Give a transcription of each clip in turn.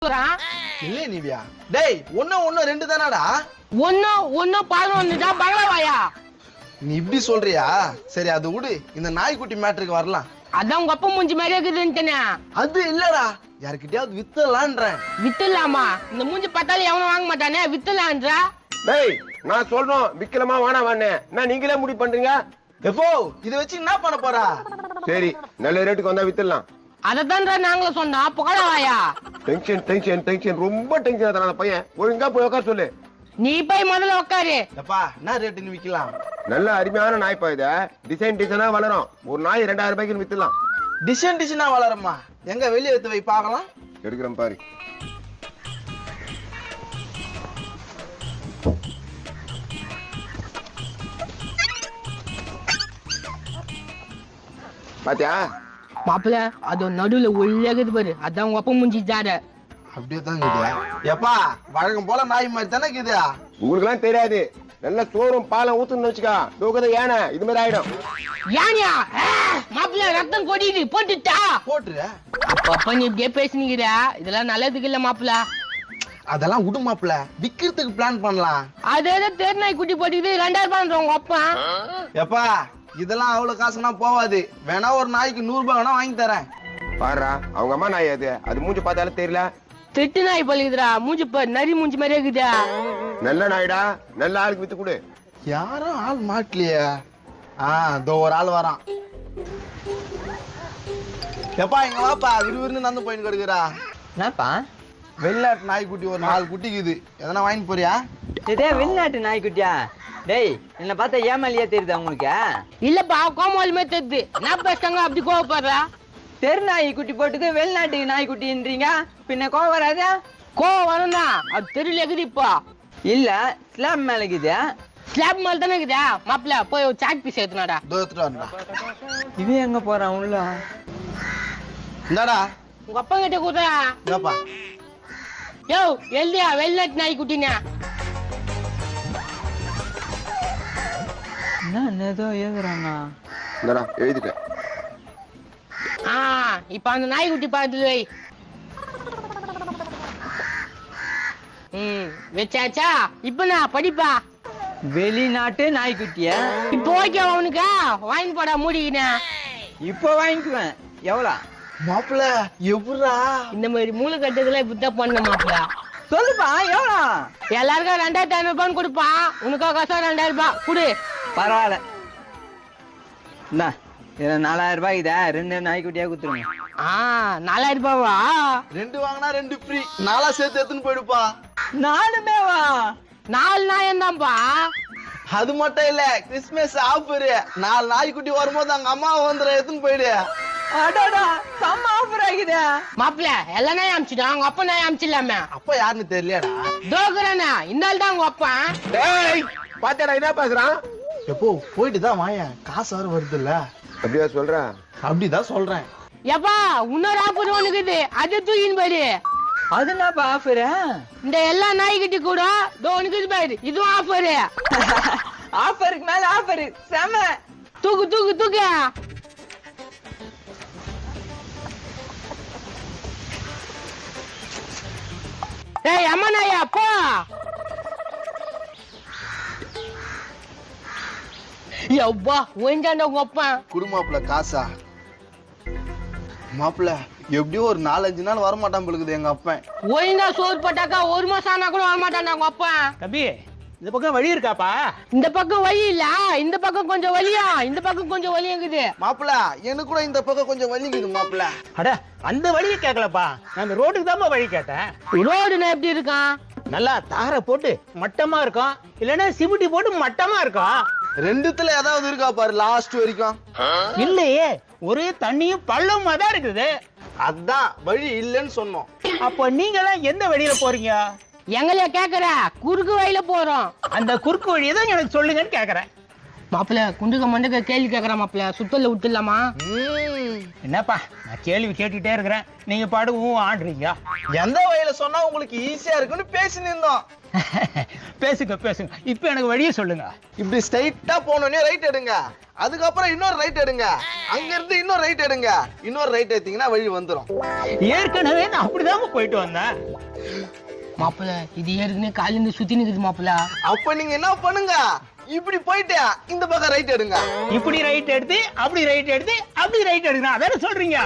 இல்ல நீவியா டேய் ஒண்ணு ரெண்டு தானடா ஒண்ணு 11 தான் பகலவாயா. நீ இப்படி சொல்றியா? சரி அது விடு, இந்த நாய்க்குட்டி மேட்டருக்கு வரலாம். அதான் உங்க அப்பா மூஞ்சி மாதிரியே இருக்குதுன்னு. அது இல்லடா, யாருக்கிட்டயாவது வித்தலான்றேன். வித்துலாமா? இந்த மூஞ்சி பார்த்தாலும் எவனும் வாங்க மாட்டானே, வித்துலான்ற. டேய் நான் சொல்றோம் விக்கலமா வேணாமான்னு, நான் நீங்களே முடிவு பண்றீங்க. எப்போ இத வச்சு என்ன பண்ண போறா? சரி நல்ல ரேட்டுக்கு வந்தா வித்துடலாம். அததான் நாங்களும் சொன்னோம். புகழவாயா டென்ஷன் ரொம்ப டென்ஷன் ஆகுது அந்த பையன். ஒழுங்கா போய் உட்கார சொல்லு. நீ போய் முதல்ல உட்காரு. எப்பா என்ன ரேட்டுன்னு விக்கலாம்? நல்ல அருமையான நாய்ப்பா இத. டிசைனா வளரும். ஒரு நாய் 2000 ரூபாய்க்கு வித்துடலாம். டிசைனா வளருமா? எங்க வெளியே எடுத்து போய் பார்க்கலாம். எடுக்கிறேன் பாரு. பாத்தியா மாப்பிள்ள அது நடுவுல ஒல்லியாகுது பாரு, அதான் உங்க அப்பா மூஞ்சி ஜாட. அப்படியே தான் இருக்குதா? எப்பா வழக்கம் போல நாய் மாதிரி தானே இருக்குது. உங்களுக்கு எல்லாம் தெரியாது. நல்ல சோறும் பாலம் ஊத்துன்னு வச்சுக்கா, தூக்கத ஏன இது மாதிரி ஆயிடும். யானியா மாப்பிள்ள ரத்தம் கொடிது போட்டுட்டா போட்டுரு. அப்ப நீ இப்படியே பேசுனீங்க, இதெல்லாம் நல்லதுக்கு இல்ல மாப்பிள்ள. அதெல்லாம் விடு மாப்பிள்ள, விக்கிறதுக்கு பிளான் பண்ணலாம். அதே தெரு நாய் குட்டி போட்டுக்கிது 2000 ரூபாய் உங்க அப்பா. எப்பா இதெல்லாம் அவ்வளவு காசுனா போவாது. வேணா ஒரு நாய்க்கு 100 ரூபாய் வேணா வாங்கி தரேன். பாருடா அவங்க அம்மா நாய் அது மூஞ்சி பார்த்தாலும் தெரியல. திட்டு நாய் பழுகுதுடா, மூஞ்சி பாரு நரி மூஞ்சி மாதிரியே இருக்குதா. நல்ல நாய்டா, நல்ல ஆளுக்கு வித்து கொடு. யாரும் ஆள் மாட்டலையே. இதோ ஒரு ஆள் வரான். எப்பா இங்க வாப்பா, விறுவிறுன்னு நடந்து போயின்னு கிடக்குறா. என்னப்பா வெளிநாட்டு நாய்க்குட்டி ஒரு 4 குட்டிக்குது, எதனா வாங்கி போறியா? இதே வெளிநாட்டு நாய்க்குட்டியா? டேய் என்ன பார்த்தா ஏமாலியா தெரியுதா உங்களுக்கு? இல்லப்பா கோமாலுமே தெரியுது. என்ன பேசுறாங்க அப்படி கோவப்படுறா? தெரு நாய் குட்டி போட்டுக்கு வெளிநாட்டு நாய்க்குட்டின்றீங்க, பின்ன கோவம் வராதா? கோவம் வரும்னா அது தெருல இருக்குது. இப்போ இல்ல ஸ்லாப் மேல இருக்குது. ஸ்லாப் மேல தானே இருக்குதா? மாப்பிள்ள போய் ஒரு சாக் பீஸ் எடுத்துனாடா. எடுத்துட்டு வரா. இவன் எங்க போறான் உள்ள? இந்தாடா உங்க அப்பா கிட்ட கூட்டா. ஏப்பா யோ எழுதியா வெளிநாட்டு நாய் குட்டினா? என்ன ஏதோ எழுதுறானா? இந்தடா எழுதிட்டேன். இப்ப அந்த நாய்க்குட்டி பார்த்து வை. வச்சாச்சா? இப்ப நான் படிப்பா. வெளிநாட்டு நாய்க்குட்டிய இப்போ ஓகே அவனுக்கா? வாங்கி போடா மூடிக்கினா. இப்போ வாங்கிக்குவேன். எவ்வளோ மாப்பிள்ள? எப்படா இந்த மாதிரி மூளை கட்டதுல இப்படிதான் பண்ண மாப்பிள்ள. சொல்லுப்பா எவ்வளோ? எல்லாருக்கும் 2500 ரூபான்னு கொடுப்பான், உனக்கா காசா 2000 ரூபாய் குடு. பரவாயில்ல. என்ன இதுல 4000 ரூபாய் இதா? 2 நாய்க்குட்டியா குத்துருங்க. 4000 ரூபாவா? 2 வாங்கினா 2 ஃப்ரீ. 4 சேர்த்து எடுத்துன்னு போயிடுப்பா. 4 வா? 4 நாயம் தான்ப்பா. அது மட்டும் இல்ல, கிறிஸ்துமஸ் ஆஃபர். 4 நாய்க்குட்டி வரும்போது அங்க அம்மா வந்துடும், எடுத்துன்னு போயிடு. அடடா செம்ம ஆஃபர் ஆகுதே. மாப்பிள்ள எல்லா நாயும் அமிச்சிட்டோம், அவங்க அப்பா நாய் அமிச்சிடலாமே. அப்ப யாருன்னு தெரியலடா. தோக்குறானா இந்த ஆள் தான் உங்க அப்பா. டேய் பாத்தியாடா என்ன பேசுறான்? எப்போ போயிட்டு தான் வாயேன், காசு வர வருது இல்ல. அப்படியா சொல்ற? அப்படிதான் சொல்றேன். எப்பா இன்னொரு ஆஃபர் ஒண்ணுக்குது, அது தூக்கின்னு போயிடு. அது என்னப்பா ஆஃபர்? இந்த எல்லா நாய்கிட்ட கூட உனக்கு பாரு, இதுவும் ஆஃபரு. ஆஃபருக்கு மேல ஆஃபர். செம. தூக்கு தூக்கு தூக்கு. ஏய் அம்மா நாயா போ. யப்பா ஒஞ்சாண்ட உங்க அப்பா. குடுமாப்புல காசா? மாப்பிள்ள எப்படியும் ஒரு 4-5 நாள் வரமாட்டான் பொழுது எங்க அப்பன். ஒயிந்தா சோறு போட்டாக்கா 1 மாசம் ஆனா கூட வரமாட்டான் உங்க அப்பா. தம்பி இந்த பக்கம் வழி இருக்காப்பா? இந்த பக்கம் வழி இல்ல, இந்த பக்கம் கொஞ்சம் வலியா, இந்த பக்கம் கொஞ்சம் வலி இருக்குது. மாப்பிள்ள எனக்கு கூட இந்த பக்கம் கொஞ்சம் வலிக்குது மாப்பிள்ள. அட அந்த வழியை கேட்கலப்பா, நான் இந்த ரோட்டுக்கு தான் வழி கேட்டேன். ரோடுனா எப்படி இருக்கான்? நல்லா தாரை போட்டு மட்டமா இருக்கும், இல்லன்னா சிமெண்ட் போட்டு மட்டமா இருக்கும். ரெண்டுத்துல ஏதாவது இருக்கா பாரு லாஸ்ட் வரைக்கும். இல்லையே, ஒரே தண்ணியும் பள்ளமா தான் இருக்குது. அதான் வழி இல்லைன்னு சொன்னோம். அப்போ நீங்க எல்லாம் எந்த வழியில போறீங்க? எங்களைய கேக்குற? குறுக்கு வழியில போறோம். அந்த குறுக்கு வழியை தான் எனக்கு சொல்லுங்கன்னு கேக்குறேன். மாப்பிள்ள குண்டுக்க மண்டுக்க கேள்வி கேக்குறான் மாப்பிள்ள சுத்தல்ல விட்டுலாமா? என்னப்பா நான் கேள்வி கேட்டுட்டே இருக்கிறேன், நீங்க பாடு ஆடுறீங்க. எந்த வழியில சொன்னா உங்களுக்கு ஈஸியா இருக்குன்னு பேசி நின்றோம். பேசுங்க பேசுங்க, இப்ப எனக்கு வழியை சொல்லுங்க. இப்படி ஸ்ட்ரைட்டா போனோடனே ரைட் எடுங்க, அதுக்கப்புறம் இன்னொரு ரைட் எடுங்க, அங்க இருந்து இன்னொரு ரைட் எடுங்க, இன்னொரு ரைட் எடுத்தீங்கன்னா வழி வந்துரும். ஏற்கனவே நான் அப்படிதான் போயிட்டு வந்தேன். மாப்பிள்ள இது ஏற்கனவே காலையில இருந்து சுத்தி நிக்குது மாப்பிள்ள. அப்ப நீங்க என்ன பண்ணுங்க, இப்படி போயிட்டு இந்த பக்கம் ரைட் எடுங்க. இப்படி ரைட் எடுத்து அப்படி ரைட் எடுத்து அப்படி ரைட் எடுக்கணும், அதான சொல்றீங்க?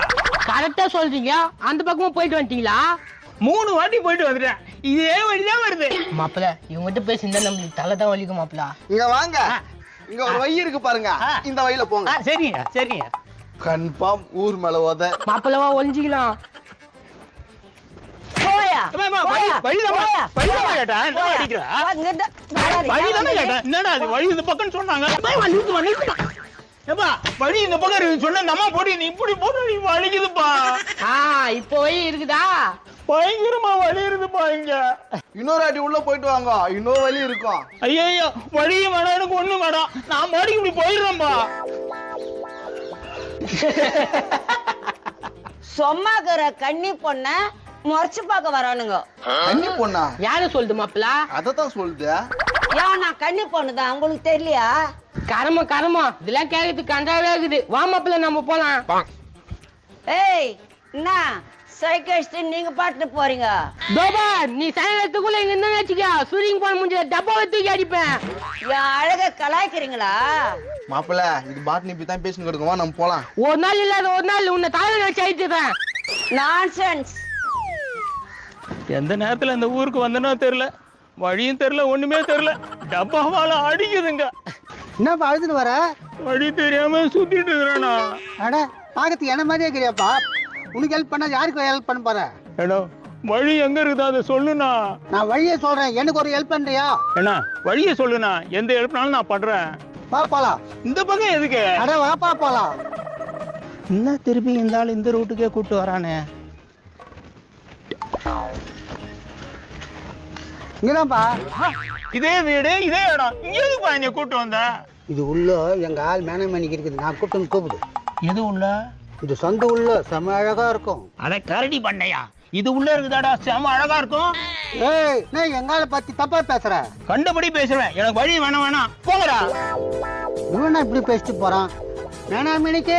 கரெக்டா சொல்றீங்க. அந்த பக்கமும் போயிட்டு வந்துட்டீங்களா? 3 வாட்டி போயிட்டு வந்துட்டேன், இதே வழிதான் வருது. மாப்பிள்ள இவங்கிட்ட பேசியிருந்தா நம்மளுக்கு தலை தான் வலிக்கும் மாப்பிள்ள. இங்க வாங்க, இங்க ஒரு வழி இருக்கு பாருங்க, இந்த வழியில போங்க. சரிங்க சரிங்க. கன்ஃபார்ம் ஊர் மேல ஓத. மாப்பிள்ளவா ஒளிஞ்சிக்கலாம். போயா வழிதானே கேட்டேன், என்ன அடிக்கிற? வழிதானே கேட்டேன், என்னடா அது வழி இந்த பக்கம் சொன்னாங்க. ஏப்பா வழி இந்த பக்கம் இருக்கு சொன்ன, நம்ம போட்டு நீ இப்படி போட்டு நீ வலிக்குதுப்பா. இப்போ வழி இருக்குதா? பயங்கரமா வலி இருக்குப்பா இங்க. இன்னொரு அடி உள்ள போயிட்டு வாங்க, இன்னொரு வழி இருக்கும். ஐயோ வழியும் வேணாம், எனக்கு ஒண்ணும் வேணாம், நான் பாடிக்கு இப்படி போயிடுறேன்பா. சொம்மாக்குற கன்னி பொண்ண முறைச்சு பார்க்க வரானுங்க. கன்னி பொண்ணா? யாரு சொல்லுது மாப்பிள்ள? அதத்தான் சொல்லுது. ஏன் நான் கன்னி பொண்ணுதான், உங்களுக்கு தெரியலையா? கரம இதெல்லாம் கேட்கறதுக்கு கண்டாவே இருக்குது. வா மாப்பிள்ள நம்ம போலாம். ஏய் என்ன சைக்கிள் நீங்க பாட்டு போறீங்க? தோபா நீ சைலத்துக்குள்ள இங்க என்ன வச்சுக்க, ஸ்விமிங் பூல் முடிஞ்ச டப்பாவை தூக்கி அடிப்பேன். என் அழக கலாய்க்கிறீங்களா? மாப்பிள்ள இது பாட்னி இப்படி தான் பேசிட்டு கிடக்குமா, நம்ம போலாம். ஒரு நாள் இல்லாத ஒரு நாள் உன்னை தலையில வச்சு அடிச்சுதான். நான்சென்ஸ். எந்த நேரத்துல இந்த ஊருக்கு வந்தனோ தெரியல, வழியும் தெரியல, ஒண்ணுமே தெரியல, டப்பாவால அடிக்குதுங்க. என்னப்பா அழுதுட்டு வர? வழி தெரியாம சுத்திட்டு இருக்கிறேனா? அட பாக்கத்துக்கு என்ன மாதிரியே இருக்கிறியாப்பா. உனக்கு ஹெல்ப் பண்ணா யாருக்கு ஹெல்ப் பண்ண போற? ஏடோ வழி எங்க இருக்குதோ அதை சொல்லுண்ணா. நான் வழியே சொல்றேன், எனக்கு ஒரு ஹெல்ப் பண்றியா? என்ன வழியை சொல்லுண்ணா, எந்த ஹெல்ப்னாலும் நான் பண்றேன். வா போலாம். இந்த பக்கம் எதுக்கு? அட வாப்பா போலாம். என்ன திருப்பி இந்த ஆள் இந்த ரூட்டுக்கே கூட்டு வரானே? இங்கதான்ப்பா. இதே வீடு இதே இடம், இங்க எதுக்குப்பா இங்க கூட்டு வந்த? இது உள்ள எங்க ஆள் மேனமணிக்கு இருக்குது, நான் கூப்பிட்டு கூப்பிடு. எது உள்ள? இது சொந்த உள்ள செம அழகா இருக்கும். அட கரடி பண்ணையா, இது உள்ள இருக்குதாடா, செம அழகா இருக்கும். ஏய் நான் எங்க ஆளை பத்தி தப்பா பேசுற? கண்டபடி பேசுறேன், எனக்கு வழி வேணாம் போங்கடா. இவனா இப்படி பேசிட்டு போறான். மேனமணிக்கு